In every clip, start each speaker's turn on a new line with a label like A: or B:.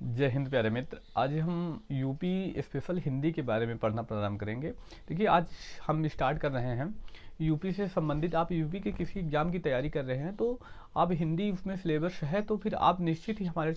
A: जय हिंद प्यारे मित्र। आज हम यूपी स्पेशल हिंदी के बारे में पढ़ना प्रारंभ करेंगे। देखिए, आज हम स्टार्ट कर रहे हैं यूपी से संबंधित। आप यूपी के किसी एग्जाम की तैयारी कर रहे हैं तो आप हिंदी उसमें सिलेबस है तो फिर आप निश्चित ही हमारे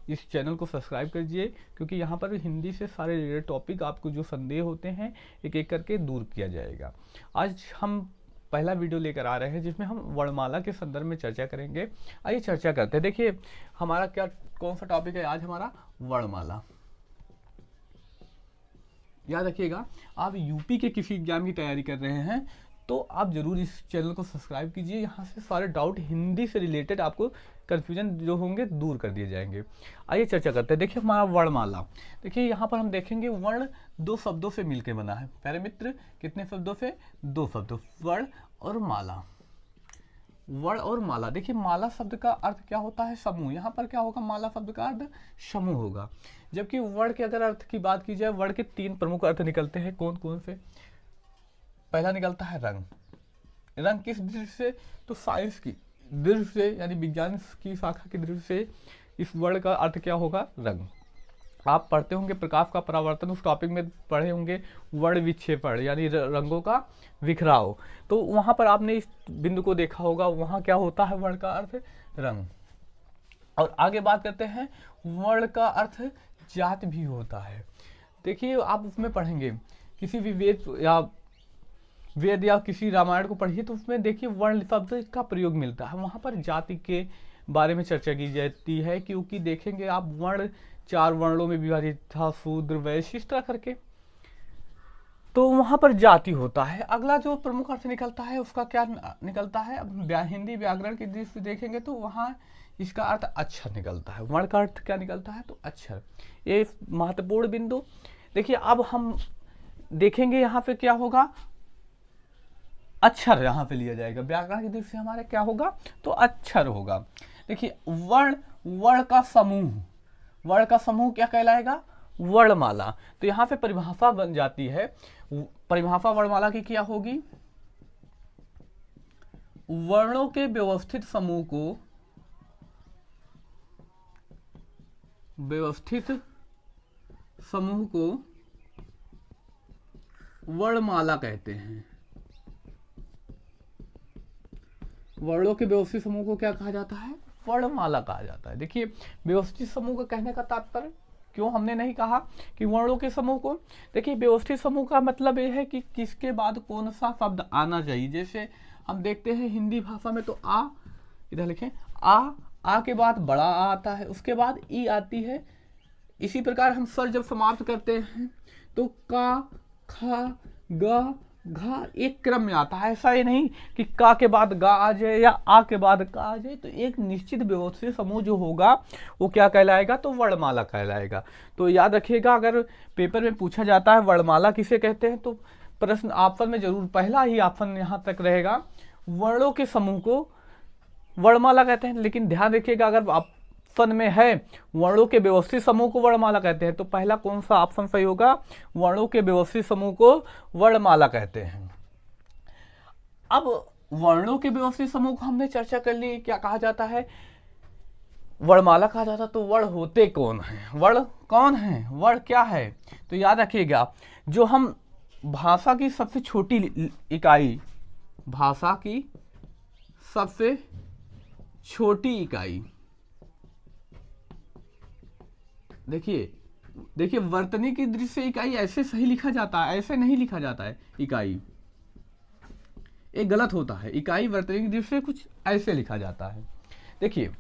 A: इस चैनल को सब्सक्राइब कीजिए, क्योंकि यहाँ पर हिंदी से सारे रिलेटेड टॉपिक, आपको जो संदेह होते हैं, एक एक करके दूर किया जाएगा। आज हम पहला वीडियो लेकर आ रहे हैं जिसमें हम वर्णमाला के संदर्भ में चर्चा करेंगे। आइए चर्चा करते हैं। देखिए, हमारा क्या कौन सा टॉपिक है आज? हमारा वर्णमाला। याद रखिएगा, आप यूपी के किसी एग्जाम की तैयारी कर रहे हैं तो आप जरूर इस चैनल को सब्सक्राइब कीजिए। यहाँ से सारे डाउट हिंदी से रिलेटेड, आपको कन्फ्यूजन जो होंगे दूर कर दिए जाएंगे। आइए चर्चा करते हैं। देखिए, हमारा वर्णमाला। देखिए, यहाँ पर हम देखेंगे वर्ण दो शब्दों से मिलकर बना है। प्यारे मित्र, कितने शब्दों से? दो शब्दों, वर्ण और माला। वर्ण और माला। देखिए, माला शब्द का अर्थ क्या होता है? समूह। यहाँ पर क्या होगा? माला शब्द का अर्थ समूह होगा। जबकि वर्ण के अगर अर्थ की बात की जाए, वर्ण के तीन प्रमुख अर्थ निकलते हैं। कौन कौन से? पहला निकलता है रंग। रंग किस दृष्टि से? तो साइंस की दृष्टि से, यानी विज्ञान की शाखा की दृष्टि से इस वर्ण का अर्थ क्या होगा? रंग। आप पढ़ते होंगे प्रकाश का परावर्तन, उस टॉपिक में पढ़े होंगे वर्ण विक्षेपण, यानी रंगों का बिखराव। तो वहां पर आपने इस बिंदु को देखा होगा, वहां क्या होता है? वर्ण का अर्थ रंग। और आगे बात करते हैं, वर्ण का अर्थ जात भी होता है। देखिए, आप उसमें पढ़ेंगे किसी भी वेद या किसी रामायण को पढ़िए तो उसमें देखिए वर्ण शब्द का प्रयोग मिलता है। वहां पर जाति के बारे में चर्चा की जाती है, क्योंकि देखेंगे आप वर्ण चार वर्णों में विभाजित था, शूद्र, वैश्य, इस तरह करके। तो वहां पर जाति होता है। अगला जो प्रमुख अर्थ निकलता है उसका क्या निकलता है? अब हिंदी व्याकरण की दृष्टि से देखेंगे तो वहां इसका अर्थ अक्षर निकलता है। वर्ण का अर्थ क्या निकलता है? तो अक्षर। ये महत्वपूर्ण बिंदु। देखिए, अब हम देखेंगे यहाँ पे क्या होगा? अक्षर यहाँ पे लिया जाएगा। व्याकरण की दृष्टि से हमारे क्या होगा? तो अक्षर होगा। देखिए, वर्ण का समूह, वर्ण का समूह क्या कहलाएगा? वर्णमाला। तो यहाँ पे परिभाषा बन जाती है। परिभाषा वर्णमाला की क्या होगी? वर्णों के व्यवस्थित समूह को वर्णमाला कहते हैं। वर्णों के व्यवस्थित समूह को क्या कहा जाता है? वर्णमाला कहा जाता है। देखिए, व्यवस्थित समूह का कहने का तात्पर्य, क्यों हमने नहीं कहा कि वर्णों के समूह को? देखिए, व्यवस्थित समूह का मतलब यह है कि किसके बाद कौन सा शब्द आना चाहिए। जैसे हम देखते हैं हिंदी भाषा में तो आ, इधर लिखें आ के बाद बड़ा आ आता है, उसके बाद ई आती है। इसी प्रकार हम स्वर जब समाप्त करते हैं तो का, खा, ग, घा एक क्रम में आता है। ऐसा ही नहीं कि का के बाद गा आ जाए या आ के बाद का आ जाए। तो एक निश्चित व्यवस्थित समूह जो होगा वो क्या कहलाएगा? तो वर्णमाला कहलाएगा। तो याद रखिएगा, अगर पेपर में पूछा जाता है वर्णमाला किसे कहते हैं तो प्रश्न ऑप्शन में जरूर पहला ही ऑप्शन यहाँ तक रहेगा, वर्णों के समूह को वर्णमाला कहते हैं। लेकिन ध्यान रखिएगा, अगर ऑप्शन में है वर्णों के व्यवस्थित समूह को वर्णमाला कहते हैं तो पहला कौन सा ऑप्शन सही होगा? वर्णों के व्यवस्थित समूह को वर्णमाला कहते हैं। अब वर्णों के व्यवस्थित समूह को हमने चर्चा कर ली, क्या कहा जाता है? वर्णमाला कहा जाता। तो वर्ण होते कौन है? वर्ण कौन है? वर्ण क्या है? तो याद रखिएगा, जो हम भाषा की सबसे छोटी इकाई, भाषा की सबसे छोटी इकाई, देखिए वर्तनी की दृष्टि से इकाई ऐसे सही लिखा जाता है, ऐसे नहीं लिखा जाता है। इकाई एक गलत होता है। इकाई वर्तनी की दृष्टि से कुछ ऐसे लिखा जाता है। देखिए,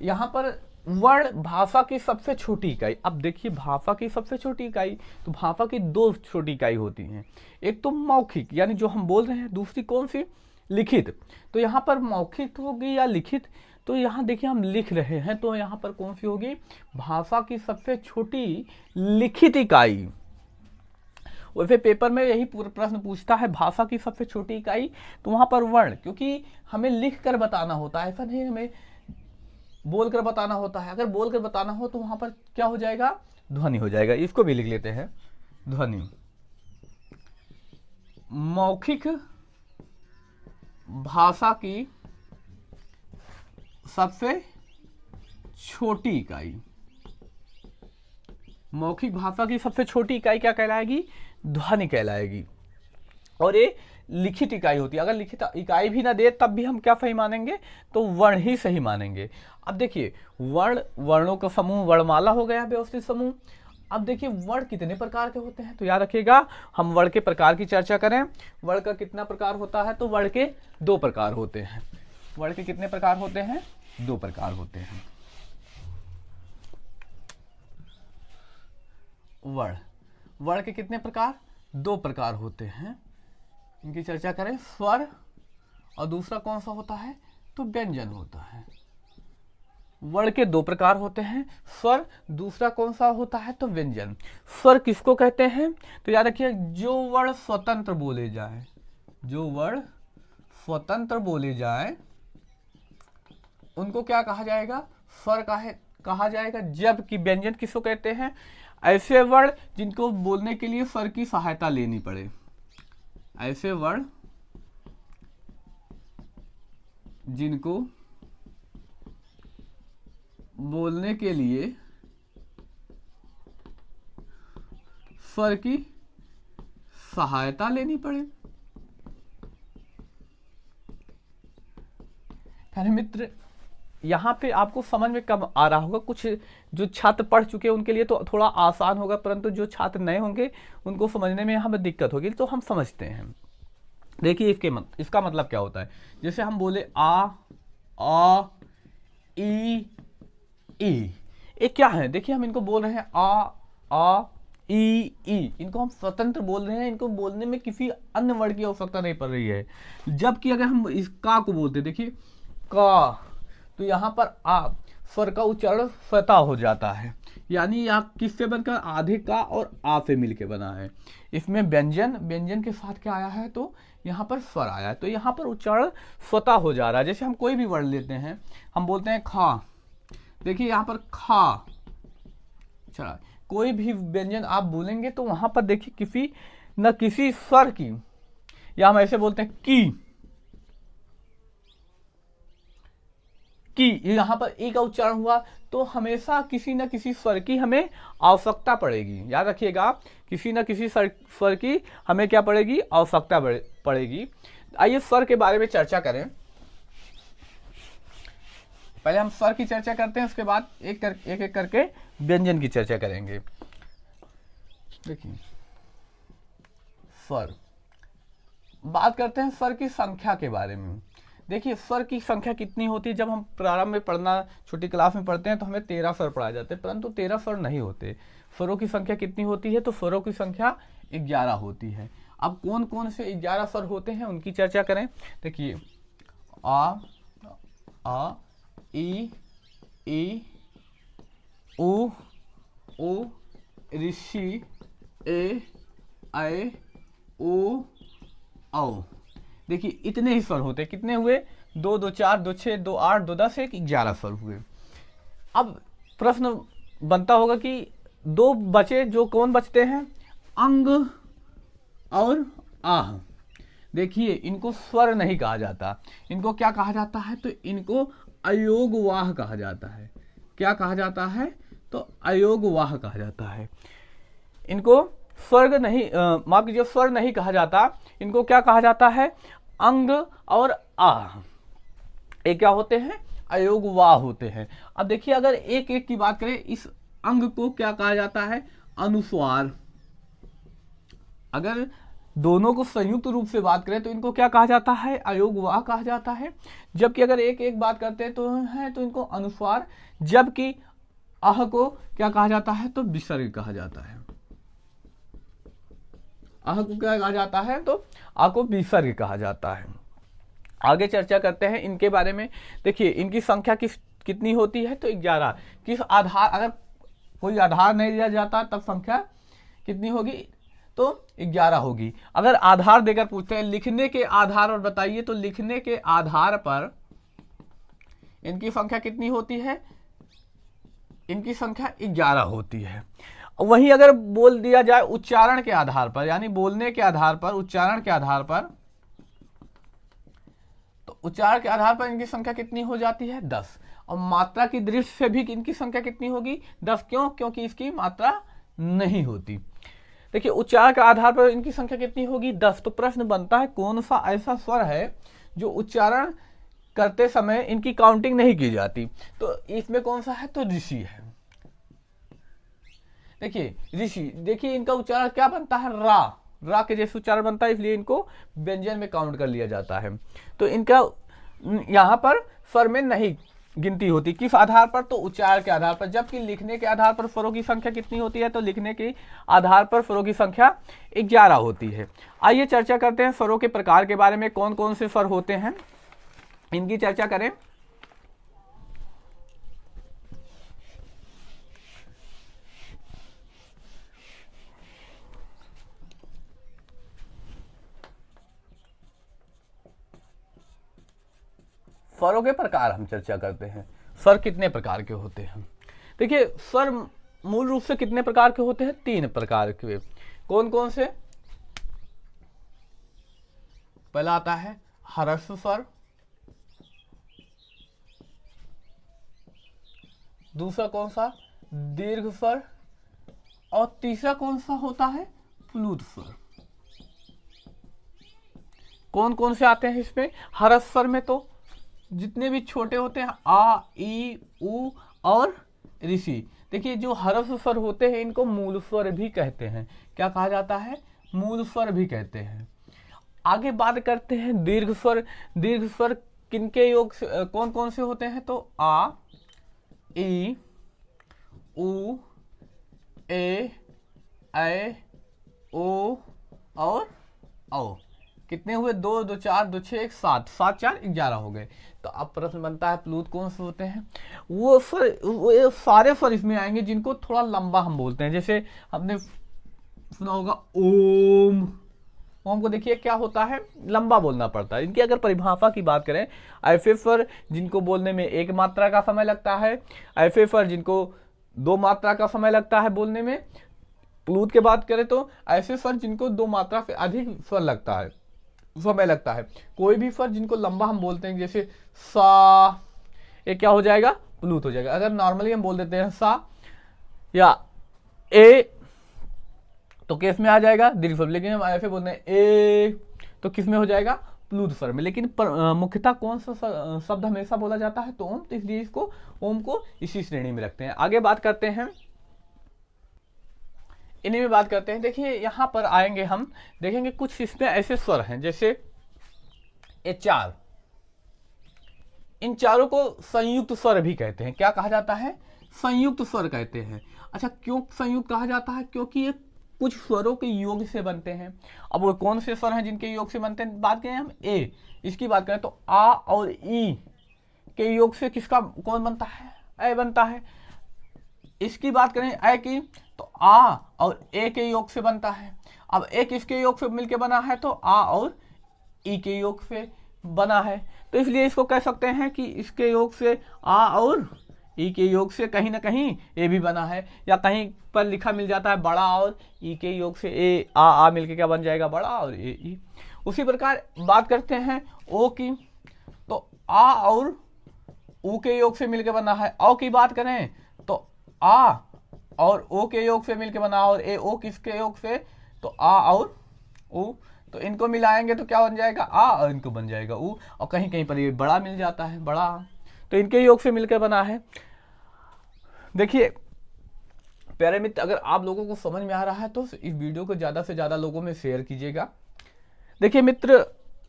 A: यहाँ पर वर्ण भाषा की सबसे छोटी इकाई। अब देखिए, भाषा की सबसे छोटी इकाई, तो भाषा की दो छोटी इकाई होती हैं। एक तो मौखिक, यानी जो हम बोल रहे हैं, दूसरी कौन सी? लिखित। तो यहाँ पर मौखिक होगी या लिखित? तो यहाँ देखिए, हम लिख रहे हैं तो यहाँ पर कौन सी होगी? भाषा की सबसे छोटी लिखित इकाई। वैसे पेपर में यही प्रश्न पूछता है, भाषा की सबसे छोटी इकाई, तो वहां पर वर्ण, क्योंकि हमें लिख कर बताना होता है, ऐसा नहीं हमें बोल कर बताना होता है। अगर बोल कर बताना हो तो वहां पर क्या हो जाएगा? ध्वनि हो जाएगा। इसको भी लिख लेते हैं, ध्वनि। मौखिक भाषा की सबसे छोटी इकाई, मौखिक भाषा की सबसे छोटी इकाई क्या कहलाएगी? ध्वनि कहलाएगी। और ये लिखित इकाई होती है। अगर लिखित इकाई भी ना दे तब भी हम क्या सही मानेंगे? तो वर्ण ही सही मानेंगे। अब देखिए वर्णों का समूह वर्णमाला हो गया व्यवस्थित समूह। अब देखिए वर्ण कितने प्रकार के होते हैं, तो याद रखिएगा हम वर्ण के प्रकार की चर्चा करें। वर्ण का कितना प्रकार होता है? तो वर्ण के 2 प्रकार होते हैं। वर्ण के कितने प्रकार होते हैं? 2 प्रकार होते हैं। वर्ण के कितने प्रकार? 2 प्रकार होते हैं। इनकी चर्चा करें। स्वर और दूसरा कौन सा होता है? तो व्यंजन होता है। वर्ण के 2 प्रकार होते हैं, स्वर, दूसरा कौन सा होता है? तो व्यंजन। स्वर किसको कहते हैं? तो याद रखिए जो वर्ण स्वतंत्र बोले जाए, जो वर्ण स्वतंत्र बोले जाए उनको क्या कहा जाएगा? स्वर कहा जाएगा। जबकि व्यंजन किसको कहते हैं? ऐसे वर्ण जिनको बोलने के लिए स्वर की सहायता लेनी पड़े। ऐसे वर्ण जिनको बोलने के लिए स्वर की सहायता लेनी पड़े। प्यारे मित्र, यहाँ पे आपको समझ में कम आ रहा होगा। कुछ जो छात्र पढ़ चुके हैं उनके लिए तो थोड़ा आसान होगा, परंतु जो छात्र नए होंगे उनको समझने में हमें दिक्कत होगी। तो हम समझते हैं। देखिए इसका मतलब क्या होता है? जैसे हम बोले आ ई ये क्या है? देखिए हम इनको बोल रहे हैं आ ई। इनको हम स्वतंत्र बोल रहे हैं। इनको बोलने में किसी अन्य वर्ण की आवश्यकता नहीं पड़ रही है। जबकि अगर हम इस का को बोलते, देखिए का, तो यहाँ पर आ स्वर का उच्चारण स्वतः हो जाता है। यानी यहाँ किससे बनकर? आधे का और आ से मिलके बना है। इसमें व्यंजन के साथ क्या आया है? तो यहाँ पर स्वर आया है। तो यहाँ पर उच्चारण स्वतः हो जा रहा है। जैसे हम कोई भी वर्ण लेते हैं, हम बोलते हैं खा। देखिए यहाँ पर खा, चला कोई भी व्यंजन आप बोलेंगे तो वहां पर देखिए किसी न किसी स्वर की, या हम ऐसे बोलते हैं की यहां पर ई का उच्चारण हुआ तो हमेशा किसी न किसी स्वर की हमें आवश्यकता पड़ेगी। याद रखिएगा किसी न किसी स्वर की हमें क्या पड़ेगी? आवश्यकता पड़ेगी। आइए स्वर के बारे में चर्चा करें। पहले हम स्वर की चर्चा करते हैं, उसके बाद एक एक करके व्यंजन की चर्चा करेंगे। देखिए स्वर, बात करते हैं स्वर की संख्या के बारे में। देखिए स्वर की संख्या कितनी होती है? जब हम प्रारंभ में पढ़ना, छोटी क्लास में पढ़ते हैं तो हमें 13 स्वर पढ़ाए जाते हैं, परंतु 13 स्वर नहीं होते। स्वरों की संख्या कितनी होती है? तो स्वरों की संख्या 11 होती है। अब कौन कौन से 11 स्वर होते हैं उनकी चर्चा करें। देखिए आ ई उ ऋषि ए ओ औ। देखिए इतने ही स्वर होते हैं। कितने हुए? 2 2 4 2 6 2 8 2 10 1 11 स्वर हुए। अब प्रश्न बनता होगा कि 2 बचे, जो कौन बचते हैं? अंग और आह। देखिए इनको स्वर नहीं कहा जाता। इनको क्या कहा जाता है? तो इनको अयोगवाह कहा जाता है। क्या कहा जाता है? तो अयोगवाह कहा जाता है। इनको स्वर्ग नहीं माफ कीजिए स्वर नहीं कहा जाता। इनको क्या कहा जाता है? अंग और आह। ये क्या होते हैं? अयोगवाह होते हैं। अब देखिए अगर एक एक की बात करें, इस अंग को क्या कहा जाता है? अनुस्वार। अगर दोनों को संयुक्त रूप से बात करें तो इनको क्या कहा जाता है? अयोगवाह कहा जाता है। जबकि अगर एक एक बात करते हैं तो इनको अनुस्वार। जबकि आह को क्या कहा जाता है? तो विसर्ग कहा जाता है। आह को क्या कहा जाता है? तो आह को विसर्ग कहा जाता है। आगे चर्चा करते हैं इनके बारे में। देखिए इनकी संख्या कितनी होती है? तो 11। किस आधार, अगर कोई आधार नहीं दिया जाता तब संख्या कितनी होगी? तो 11 होगी। अगर आधार देकर पूछते हैं लिखने के आधार पर बताइए, तो लिखने के आधार पर इनकी संख्या कितनी होती है? इनकी संख्या 11 होती है। वहीं अगर बोल दिया जाए उच्चारण के आधार पर, यानी बोलने के आधार पर, उच्चारण के आधार पर, तो उच्चारण के आधार पर इनकी संख्या कितनी हो जाती है? 10। और मात्रा की दृष्टि से भी इनकी संख्या कितनी होगी? 10। क्यों? क्योंकि इसकी मात्रा नहीं होती। देखिए उच्चारण के आधार पर इनकी संख्या कितनी होगी? 10। तो प्रश्न बनता है कौन सा ऐसा स्वर है जो उच्चारण करते समय इनकी काउंटिंग नहीं की जाती? तो इसमें कौन सा है? तो ऋषि है। देखिए ऋषि, देखिए इनका उच्चारण क्या बनता है? रा के जैसे उच्चारण बनता है, इसलिए इनको व्यंजन में काउंट कर लिया जाता है। तो इनका यहाँ पर स्वर में नहीं गिनती होती। किस आधार पर? तो उच्चारण के आधार पर। जबकि लिखने के आधार पर स्वरों की संख्या कितनी होती है? तो लिखने के आधार पर स्वरों की संख्या 11 होती है। आइए चर्चा करते हैं स्वरों के प्रकार के बारे में, कौन कौन से स्वर होते हैं इनकी चर्चा करें। स्वरों के प्रकार हम चर्चा करते हैं। स्वर कितने प्रकार के होते हैं? देखिए स्वर मूल रूप से कितने प्रकार के होते हैं? 3 प्रकार के। कौन कौन से? पहला आता है ह्रस्व स्वर, दूसरा कौन सा? दीर्घ स्वर, और तीसरा कौन सा होता है? प्लुत स्वर। कौन कौन से आते हैं इसमें? ह्रस्व स्वर में तो जितने भी छोटे होते हैं आ, ई, उ और ऋषि। देखिए जो ह्रस्व स्वर होते हैं इनको मूल स्वर भी कहते हैं। क्या कहा जाता है? मूल स्वर भी कहते हैं। आगे बात करते हैं दीर्घ स्वर। दीर्घ स्वर किनके योग से, कौन कौन से होते हैं? तो आ, ई, उ, ए, ऐ, ओ और औ। कितने हुए? 2, 2, 4, 2, 6, 7, 7, 4, 11 हो गए। तो अब प्रश्न बनता है प्लुत कौन से होते हैं? वो सारे स्वर इसमें आएंगे जिनको थोड़ा लंबा हम बोलते हैं। जैसे हमने सुना होगा ओम। ओम को देखिए क्या होता है? लंबा बोलना पड़ता है। इनकी अगर परिभाषा की बात करें, ऐसे स्वर जिनको बोलने में 1 मात्रा का समय लगता है, ऐसे स्वर जिनको 2 मात्रा का समय लगता है बोलने में। प्लुत की बात करें तो ऐसे स्वर जिनको 2 मात्रा से अधिक स्वर लगता है, समय लगता है। कोई भी स्वर जिनको लंबा हम बोलते हैं, जैसे सा, ये क्या हो जाएगा? प्लुत हो जाएगा। अगर नॉर्मली हम बोल देते हैं सा या ए तो किस में आ जाएगा? दीर्घ स्वर। लेकिन हम ऐसे बोलते हैं ए तो किस में हो जाएगा? प्लुत स्वर में। लेकिन मुख्यतः कौन सा शब्द हमेशा बोला जाता है? तो ओम। तो इसलिए इसको ओम को इसी श्रेणी में रखते हैं। आगे बात करते हैं, इन्हीं में बात करते हैं। देखिए यहां पर आएंगे, हम देखेंगे कुछ इसमें ऐसे स्वर हैं जैसे ये 4। इन चारों को संयुक्त स्वर भी कहते हैं। क्या कहा जाता है? संयुक्त स्वर कहते हैं। अच्छा क्यों संयुक्त कहा जाता है? क्योंकि ये कुछ स्वरों के योग से बनते हैं। अब वो कौन से स्वर हैं जिनके योग से बनते हैं? बात करें हम ए, इसकी बात करें तो आ और ई के योग से किसका कौन बनता है? ए बनता है। इसकी बात करें ए की तो आ और ए के योग से बनता है। अब ए किसके योग से मिलके बना है? तो आ और ई के योग से बना है। तो इसलिए इसको कह सकते हैं कि इसके योग से आ और ई के योग से कहीं ना कहीं ए भी बना है। या कहीं पर लिखा मिल जाता है बड़ा और ई के योग से ए आ मिलके क्या बन जाएगा? बड़ा और ए ई। उसी प्रकार बात करते हैं ओ की, तो आ और ऊ के योग से मिलके बना है। औ की बात करें तो आ और ओ के योग से मिलके बना, और ए ओ किसके योग से? तो आ और ऊ। तो इनको मिलाएंगे तो क्या बन जाएगा? आ, और इनको बन जाएगा ऊ। और कहीं कहीं पर ये बड़ा मिल जाता है, बड़ा, तो इनके योग से मिलकर बना है। देखिए प्यारे मित्र, अगर आप लोगों को समझ में आ रहा है तो इस वीडियो को ज़्यादा से ज़्यादा लोगों में शेयर कीजिएगा। देखिए मित्र,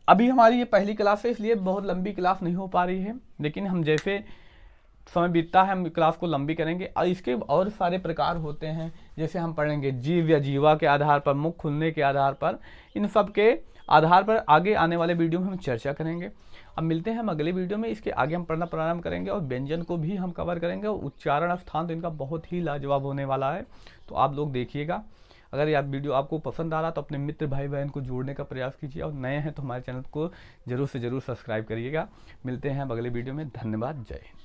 A: अभी हमारी ये पहली क्लास है इसलिए बहुत लंबी क्लास नहीं हो पा रही है, लेकिन हम जैसे समय बीतता है हम क्लास को लंबी करेंगे। और इसके और सारे प्रकार होते हैं, जैसे हम पढ़ेंगे जीव या जीवा के आधार पर, मुख खुलने के आधार पर, इन सब के आधार पर आगे आने वाले वीडियो में हम चर्चा करेंगे। अब मिलते हैं हम अगले वीडियो में। इसके आगे हम पढ़ना प्रारंभ करेंगे और व्यंजन को भी हम कवर करेंगे। और उच्चारण स्थान तो इनका बहुत ही लाजवाब होने वाला है, तो आप लोग देखिएगा। अगर यह वीडियो आपको पसंद आ रहा तो अपने मित्र भाई बहन को जोड़ने का प्रयास कीजिए, और नए हैं तो हमारे चैनल को जरूर से जरूर सब्सक्राइब करिएगा। मिलते हैं अब अगले वीडियो में। धन्यवाद। जय हिंद।